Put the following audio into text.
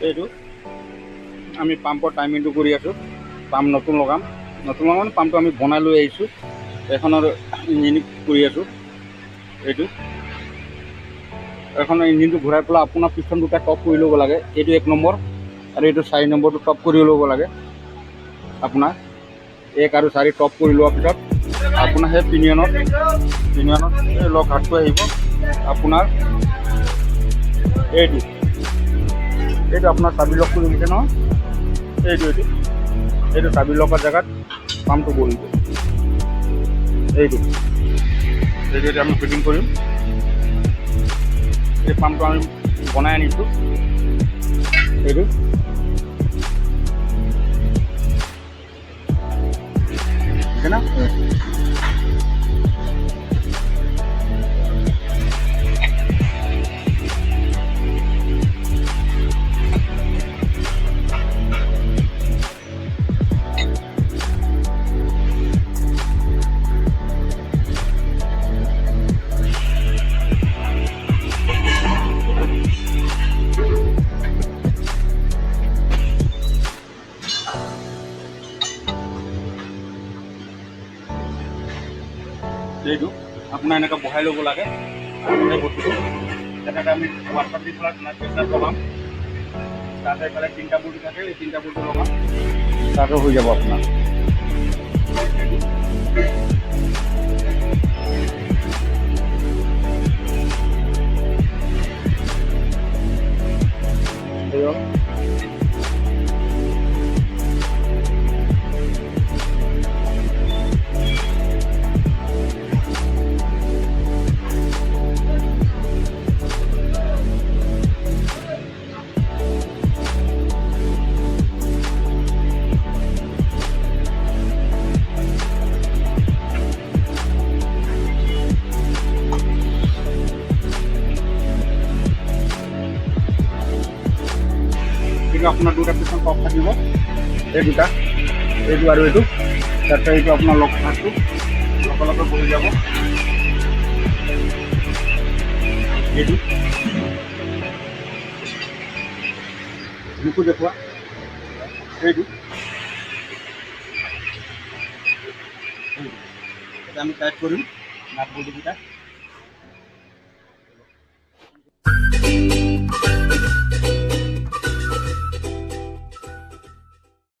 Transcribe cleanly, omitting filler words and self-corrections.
এইটো আমি পাম্পৰ টাইমিংটো কৰি আছোঁ। পাম্প নতুন লগাম মানে পাম্পটো আমি বনাই লৈ আহিছোঁ। এখনৰ ইঞ্জিন কৰি আছোঁ। এইটো এখন ইঞ্জিনটো ঘূৰাই পেলাই আপোনাৰ পিছন দুটা টপ কৰি ল'ব লাগে। এইটো 1 নম্বৰ আৰু এইটো 4 নম্বৰটো টপ কৰি ল'ব লাগে। আপোনাৰ 1 আৰু 4 টপ কৰি লোৱাৰ পিছত আপোনাৰ সেই পিনিয়নত এই লক হাতটো আহিব। আপোনাৰ এইটো আপোনাৰ চাবি লকটো দেখিছে নহয়, এইটো চাবি লকৰ জেগাত পাম্পটো বহিব। এইটো আমি ফিটিং কৰিম। এই পাম্পটো আমি বনাই আনিছোঁ। এইটো ঠিক না। এইটো আপোনাৰ এনেকৈ বহাই ল'ব লাগে। এই বস্তুটো তেনেকৈ আমি ৱাটাৰ দি পেলাই প্ৰেছাৰ লগাম। তাতে এইফালে 3টা বৰ্ড থাকে, এই 3টা বৰ্ডটো লগাম, তাতো হৈ যাব আপোনাৰ। আপোনাৰ দুটা পিছন টপ থাকিব, এই দুটা, এইটো আৰু এইটো। তাৰপিছত এইটো আপোনাৰ লক হাতটো লগে বহি যাব। এইটো মোকো দেখুৱা। এইটো আমি টাইট কৰিম নাট বল্টুকেইটা।